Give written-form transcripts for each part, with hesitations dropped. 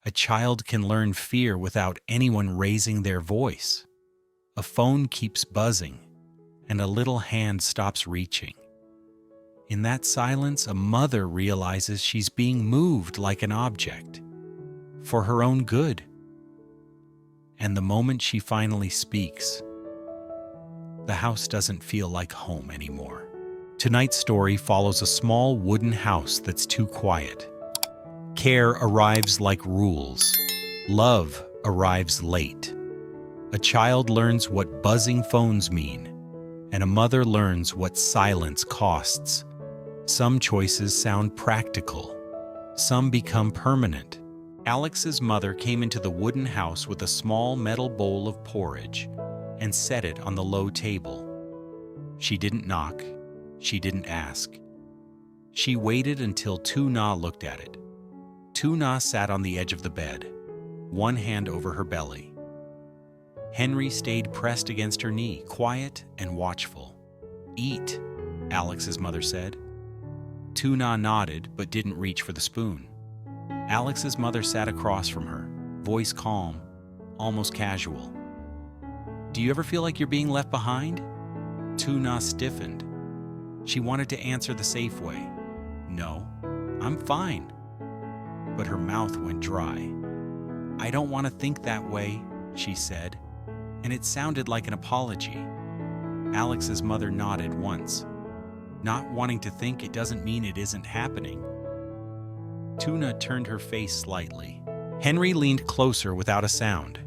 A child can learn fear without anyone raising their voice. A phone keeps buzzing, and a little hand stops reaching. In that silence, a mother realizes she's being moved like an object, for her own good. And the moment she finally speaks, the house doesn't feel like home anymore. Tonight's story follows a small wooden house that's too quiet. Care arrives like rules. Love arrives late. A child learns what buzzing phones mean, and a mother learns what silence costs. Some choices sound practical. Some become permanent. Alex's mother came into the wooden house with a small metal bowl of porridge and set it on the low table. She didn't knock. She didn't ask. She waited until Tu Na looked at it. Tu Na sat on the edge of the bed, one hand over her belly. Henry stayed pressed against her knee, quiet and watchful. "Eat," Alex's mother said. Tu Na nodded but didn't reach for the spoon. Alex's mother sat across from her, voice calm, almost casual. "Do you ever feel like you're being left behind?" Tu Na stiffened. She wanted to answer the safe way. "No, I'm fine." But her mouth went dry. "I don't want to think that way," she said, and it sounded like an apology. Alex's mother nodded once. "Not wanting to think it doesn't mean it isn't happening." Tu Na turned her face slightly. Henry leaned closer without a sound,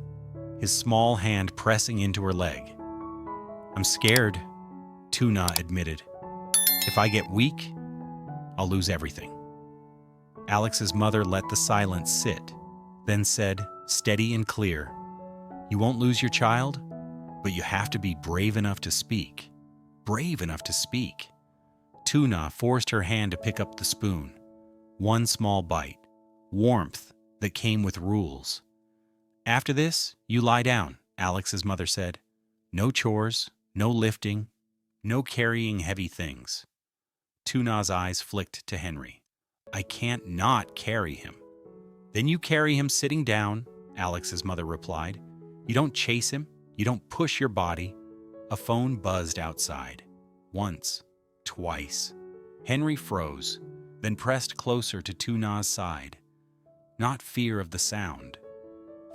his small hand pressing into her leg. "I'm scared," Tu Na admitted. "If I get weak, I'll lose everything." Alex's mother let the silence sit, then said, steady and clear, "You won't lose your child, but you have to be brave enough to speak." Brave enough to speak. Tu Na forced her hand to pick up the spoon. One small bite. Warmth that came with rules. "After this, you lie down," Alex's mother said. "No chores, no lifting, no carrying heavy things." Tu Na's eyes flicked to Henry. "I can't not carry him." "Then you carry him sitting down," Alex's mother replied. "You don't chase him. You don't push your body." A phone buzzed outside. Once. Twice. Henry froze, then pressed closer to Tu Na's side. Not fear of the sound.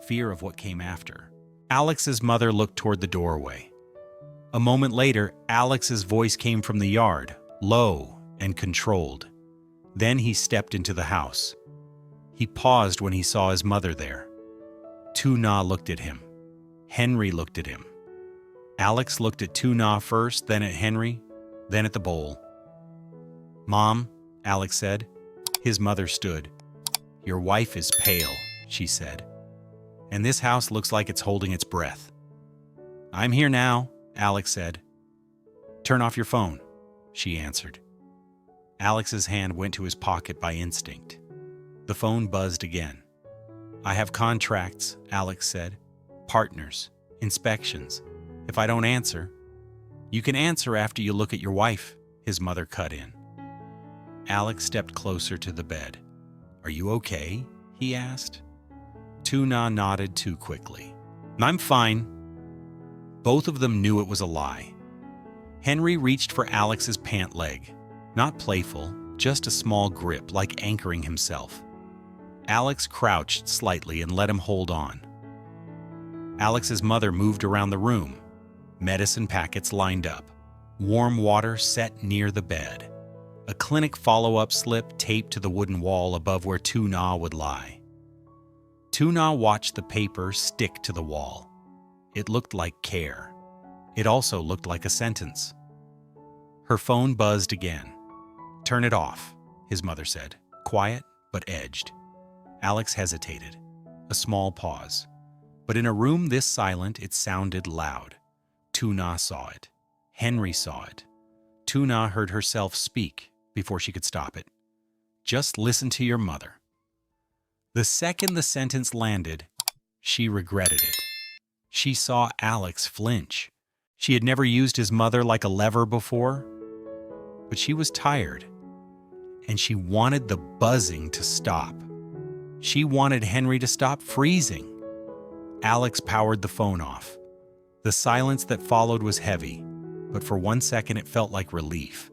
Fear of what came after. Alex's mother looked toward the doorway. A moment later, Alex's voice came from the yard, low and controlled. Then he stepped into the house. He paused when he saw his mother there. Tu Na looked at him. Henry looked at him. Alex looked at Tu Na first, then at Henry, then at the bowl. "Mom," Alex said. His mother stood. "Your wife is pale," she said. "And this house looks like it's holding its breath." "I'm here now," Alex said. "Turn off your phone," she answered. Alex's hand went to his pocket by instinct. The phone buzzed again. "I have contracts," Alex said. "Partners, inspections. If I don't answer..." "You can answer after you look at your wife," his mother cut in. Alex stepped closer to the bed. "Are you okay?" he asked. Tu Na nodded too quickly. "I'm fine." Both of them knew it was a lie. Henry reached for Alex's pant leg. Not playful, just a small grip like anchoring himself. Alex crouched slightly and let him hold on. Alex's mother moved around the room. Medicine packets lined up. Warm water set near the bed. A clinic follow-up slip taped to the wooden wall above where Tu Na would lie. Tu Na watched the paper stick to the wall. It looked like care. It also looked like a sentence. Her phone buzzed again. "Turn it off," his mother said, quiet but edged. Alex hesitated. A small pause. But in a room this silent, it sounded loud. Tu Na saw it. Henry saw it. Tu Na heard herself speak before she could stop it. "Just listen to your mother." The second the sentence landed, she regretted it. She saw Alex flinch. She had never used his mother like a lever before, but she was tired, and she wanted the buzzing to stop. She wanted Henry to stop freezing. Alex powered the phone off. The silence that followed was heavy, but for 1 second it felt like relief.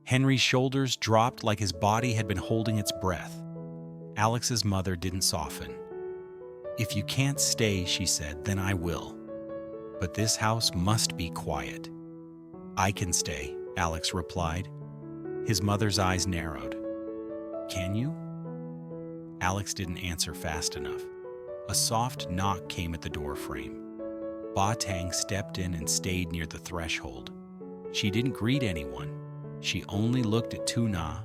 Henry's shoulders dropped like his body had been holding its breath. Alex's mother didn't soften. "If you can't stay," she said, "then I will. But this house must be quiet." "I can stay," Alex replied. His mother's eyes narrowed. "Can you?" Alex didn't answer fast enough. A soft knock came at the door frame. Ba Tang stepped in and stayed near the threshold. She didn't greet anyone. She only looked at Tu Na,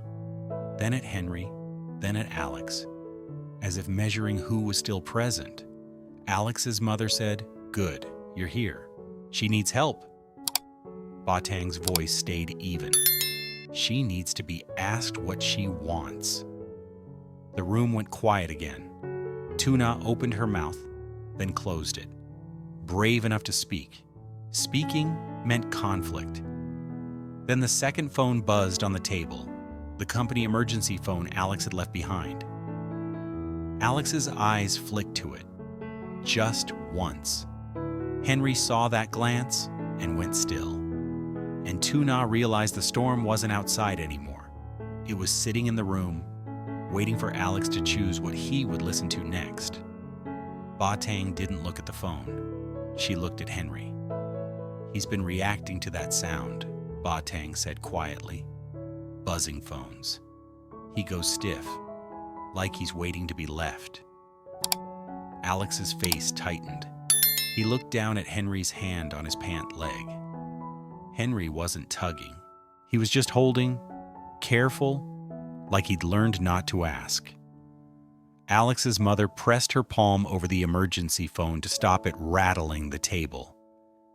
then at Henry, then at Alex, as if measuring who was still present. Alex's mother said, "Good, you're here. She needs help." Ba Tang's voice stayed even. "She needs to be asked what she wants." The room went quiet again. Tu Na opened her mouth, then closed it, brave enough to speak. Speaking meant conflict. Then the second phone buzzed on the table, the company emergency phone Alex had left behind. Alex's eyes flicked to it, just once. Henry saw that glance and went still. And Tu Na realized the storm wasn't outside anymore. It was sitting in the room, waiting for Alex to choose what he would listen to next. Ba Tang didn't look at the phone. She looked at Henry. "He's been reacting to that sound," Ba Tang said quietly. "Buzzing phones. He goes stiff, like he's waiting to be left." Alex's face tightened. He looked down at Henry's hand on his pant leg. Henry wasn't tugging. He was just holding, careful, like he'd learned not to ask. Alex's mother pressed her palm over the emergency phone to stop it rattling the table.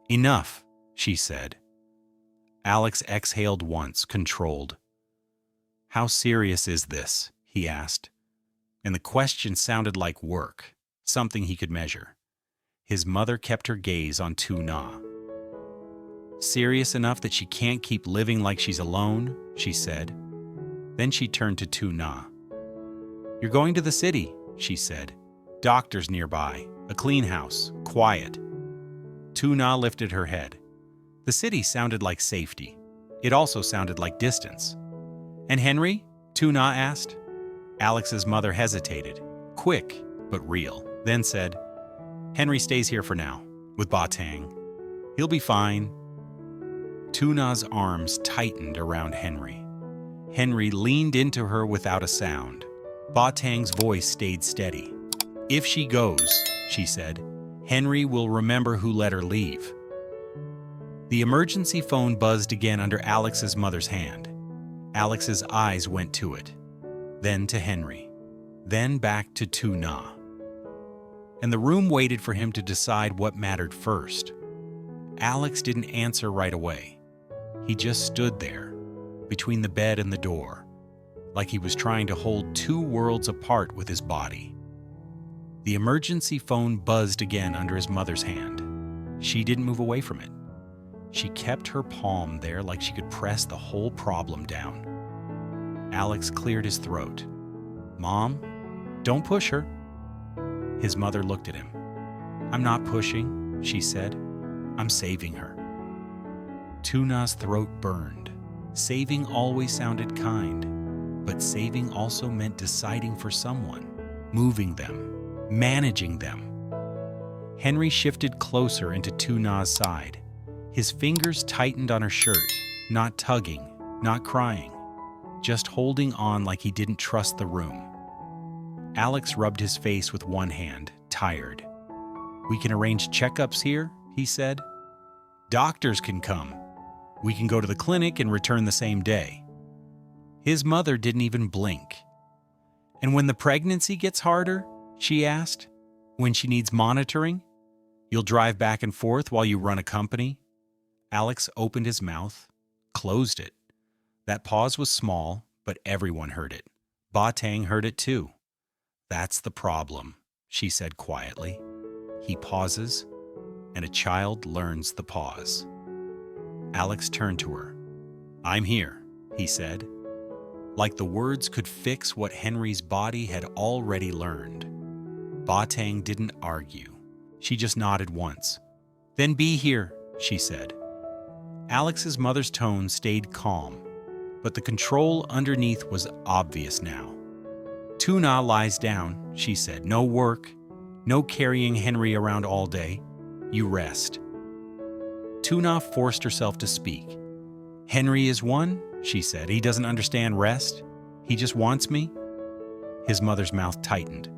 "Enough," she said. Alex exhaled once, controlled. "How serious is this?" he asked. And the question sounded like work, something he could measure. His mother kept her gaze on Tu Na. "Serious enough that she can't keep living like she's alone," she said. Then she turned to Tu Na. "You're going to the city," she said. "Doctors nearby, a clean house, quiet." Tu Na lifted her head. The city sounded like safety. It also sounded like distance. "And Henry?" Tu Na asked. Alex's mother hesitated, quick but real, then said, "Henry stays here for now, with Ba Tang. He'll be fine." Tu Na's arms tightened around Henry. Henry leaned into her without a sound. Ba Tang's voice stayed steady. "If she goes," she said, "Henry will remember who let her leave." The emergency phone buzzed again under Alex's mother's hand. Alex's eyes went to it, then to Henry, then back to Tu Na. And the room waited for him to decide what mattered first. Alex didn't answer right away. He just stood there, between the bed and the door, like he was trying to hold two worlds apart with his body. The emergency phone buzzed again under his mother's hand. She didn't move away from it. She kept her palm there like she could press the whole problem down. Alex cleared his throat. "Mom, don't push her." His mother looked at him. "I'm not pushing," she said. "I'm saving her." Tu Na's throat burned. Saving always sounded kind, but saving also meant deciding for someone, moving them, managing them. Henry shifted closer into Tu Na's side. His fingers tightened on her shirt, not tugging, not crying, just holding on like he didn't trust the room. Alex rubbed his face with one hand, tired. "We can arrange checkups here," he said. "Doctors can come. We can go to the clinic and return the same day." His mother didn't even blink. "And when the pregnancy gets harder," she asked, "when she needs monitoring, you'll drive back and forth while you run a company?" Alex opened his mouth, closed it. That pause was small, but everyone heard it. Ba Tang heard it too. "That's the problem," she said quietly. He pauses, and a child learns the pause. Alex turned to her. "I'm here," he said. like the words could fix what Henry's body had already learned. Ba Tang didn't argue. She just nodded once. "Then be here," she said. Alex's mother's tone stayed calm, but the control underneath was obvious now. "Tu Na lies down," she said. "No work, no carrying Henry around all day. You rest." Tu Na forced herself to speak. "Henry is one," she said. "He doesn't understand rest. He just wants me." His mother's mouth tightened.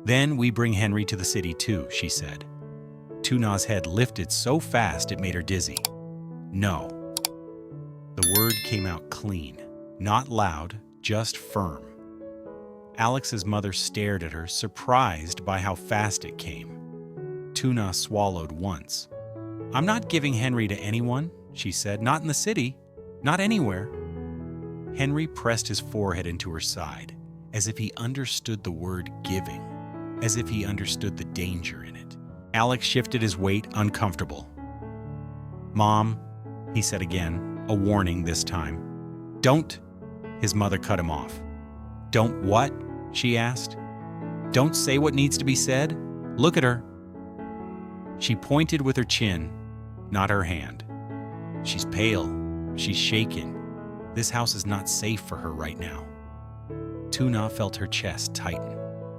"Then we bring Henry to the city too," she said. Tu Na's head lifted so fast it made her dizzy. "No." The word came out clean, not loud, just firm. Alex's mother stared at her, surprised by how fast it came. Tu Na swallowed once. "I'm not giving Henry to anyone," she said. "Not in the city. Not anywhere." Henry pressed his forehead into her side, as if he understood the word giving, as if he understood the danger in it. Alex shifted his weight, uncomfortable. "Mom," he said again, a warning this time. "Don't," his mother cut him off. "Don't what?" she asked. "Don't say what needs to be said? Look at her." She pointed with her chin, not her hand. "She's pale. She's shaken. This house is not safe for her right now." Tu Na felt her chest tighten.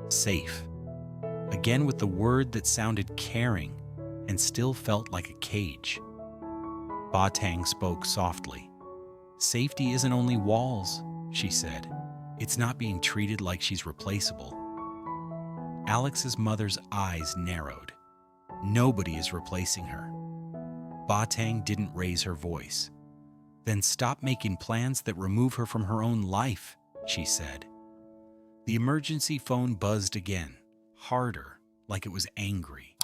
Safe. Again with the word that sounded caring and still felt like a cage. Ba Tang spoke softly. "Safety isn't only walls," she said. "It's not being treated like she's replaceable." Alex's mother's eyes narrowed. "Nobody is replacing her." Ba Tang didn't raise her voice. "Then stop making plans that remove her from her own life," she said. The emergency phone buzzed again, harder, like it was angry.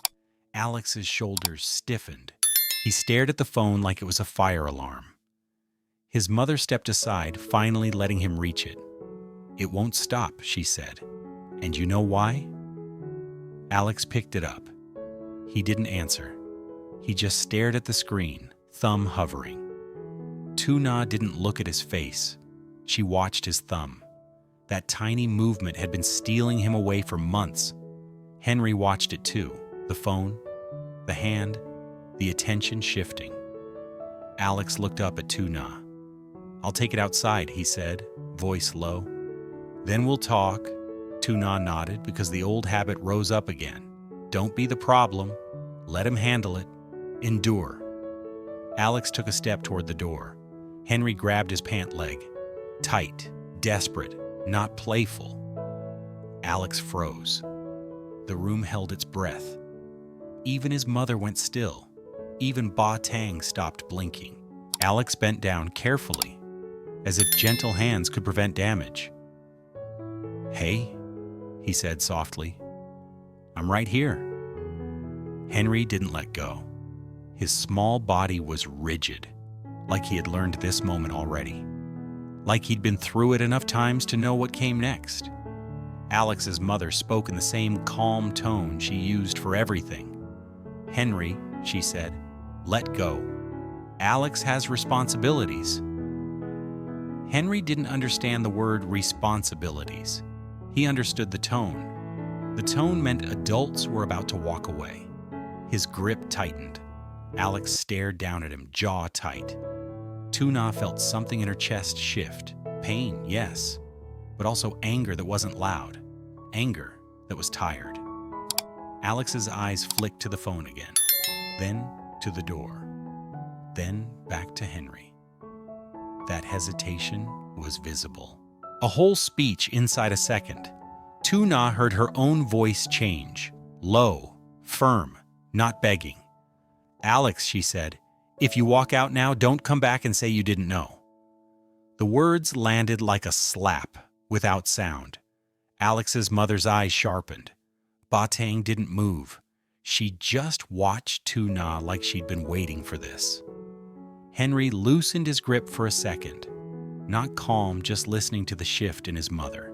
Alex's shoulders stiffened. He stared at the phone like it was a fire alarm. His mother stepped aside, finally letting him reach it. "It won't stop," she said. "And you know why?" Alex picked it up. He didn't answer. He just stared at the screen, thumb hovering. Tu Na didn't look at his face. She watched his thumb. That tiny movement had been stealing him away for months. Henry watched it too. The phone, the hand, the attention shifting. Alex looked up at Tu Na. "I'll take it outside," he said, voice low. "Then we'll talk." Tu Na nodded because the old habit rose up again. "Don't be the problem. Let him handle it. Endure." Alex took a step toward the door. Henry grabbed his pant leg. Tight, desperate, not playful. Alex froze. The room held its breath. Even his mother went still. Even Ba Tang stopped blinking. Alex bent down carefully, as if gentle hands could prevent damage. "Hey," he said softly. "I'm right here." Henry didn't let go. His small body was rigid, like he had learned this moment already. Like he'd been through it enough times to know what came next. Alex's mother spoke in the same calm tone she used for everything. "Henry," she said, "let go. Alex has responsibilities." Henry didn't understand the word responsibilities. He understood the tone. The tone meant adults were about to walk away. His grip tightened. Alex stared down at him, jaw tight. Tu Na felt something in her chest shift. Pain, yes, but also anger that wasn't loud. Anger that was tired. Alex's eyes flicked to the phone again, then to the door, then back to Henry. That hesitation was visible. A whole speech inside a second. Tu Na heard her own voice change, low, firm, not begging. "Alex," she said, "if you walk out now, don't come back and say you didn't know." The words landed like a slap, without sound. Alex's mother's eyes sharpened. Ba Tang didn't move. She just watched Tu Na like she'd been waiting for this. Henry loosened his grip for a second, not calm, just listening to the shift in his mother.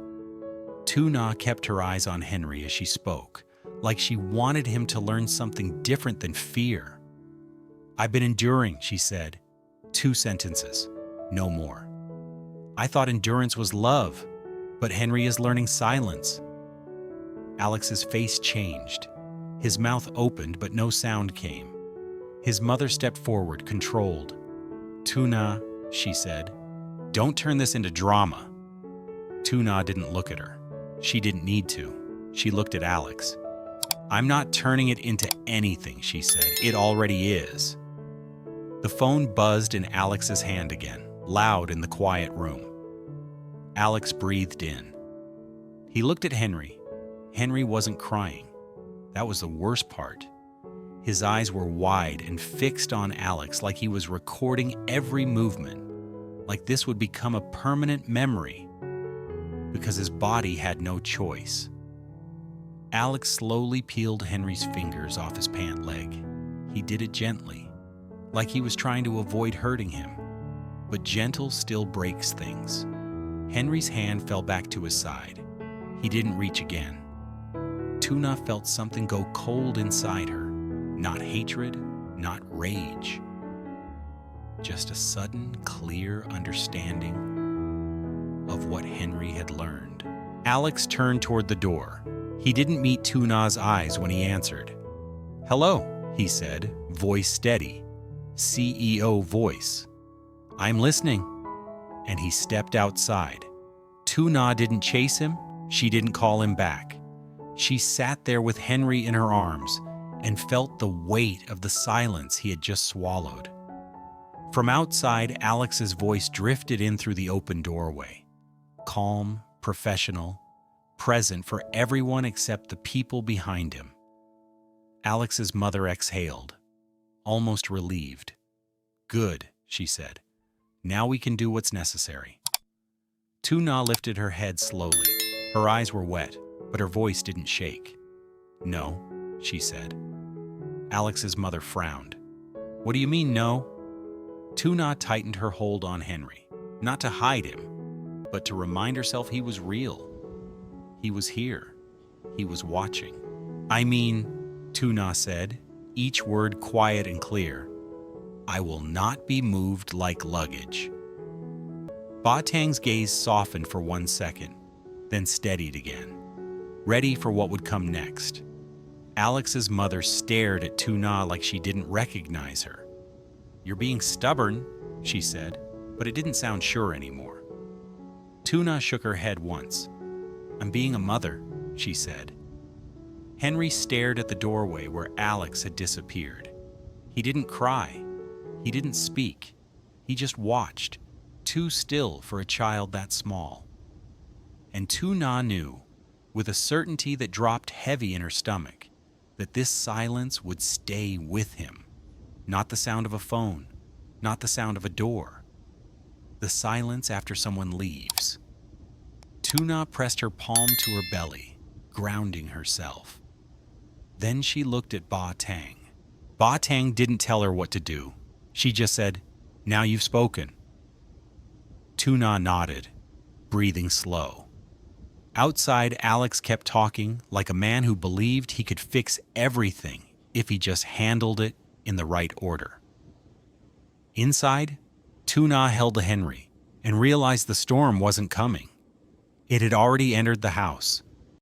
Tu Na kept her eyes on Henry as she spoke, like she wanted him to learn something different than fear. "I've been enduring," she said. 2 sentences, no more. I thought endurance was love, but Henry is learning silence." Alex's face changed. His mouth opened, but no sound came. His mother stepped forward, controlled. "Tu Na," she said, "don't turn this into drama." Tu Na didn't look at her. She didn't need to. She looked at Alex. "I'm not turning it into anything," she said. "It already is." The phone buzzed in Alex's hand again, loud in the quiet room. Alex breathed in. He looked at Henry. Henry wasn't crying. That was the worst part. His eyes were wide and fixed on Alex like he was recording every movement, like this would become a permanent memory, because his body had no choice. Alex slowly peeled Henry's fingers off his pant leg. He did it gently, like he was trying to avoid hurting him. But gentle still breaks things. Henry's hand fell back to his side. He didn't reach again. Tu Na felt something go cold inside her. Not hatred, not rage. Just a sudden, clear understanding of what Henry had learned. Alex turned toward the door. He didn't meet Tu Na's eyes when he answered. "Hello," he said, voice steady. CEO voice. "I'm listening." And he stepped outside. Tu Na didn't chase him. She didn't call him back. She sat there with Henry in her arms and felt the weight of the silence he had just swallowed. From outside, Alex's voice drifted in through the open doorway. Calm, professional, present for everyone except the people behind him. Alex's mother exhaled, almost relieved. "Good," she said. "Now we can do what's necessary." Tu Na lifted her head slowly. Her eyes were wet, but her voice didn't shake. "No," she said. Alex's mother frowned. "What do you mean, no?" Tu Na tightened her hold on Henry, not to hide him, but to remind herself he was real. He was here. He was watching. "I mean," Tu Na said, each word quiet and clear, "I will not be moved like luggage." Ba Tang's gaze softened for 1 second, then steadied again, ready for what would come next. Alex's mother stared at Tu Na like she didn't recognize her. "You're being stubborn," she said, but it didn't sound sure anymore. Tu Na shook her head once. "I'm being a mother," she said. Henry stared at the doorway where Alex had disappeared. He didn't cry. He didn't speak. He just watched, too still for a child that small. And Tu Na knew, with a certainty that dropped heavy in her stomach, that this silence would stay with him. Not the sound of a phone, not the sound of a door. The silence after someone leaves. Tu Na pressed her palm to her belly, grounding herself. Then she looked at Ba Tang. Ba Tang didn't tell her what to do. She just said, "Now you've spoken." Tu Na nodded, breathing slow. Outside, Alex kept talking like a man who believed he could fix everything if he just handled it in the right order. Inside, Tu Na held Henry and realized the storm wasn't coming. It had already entered the house,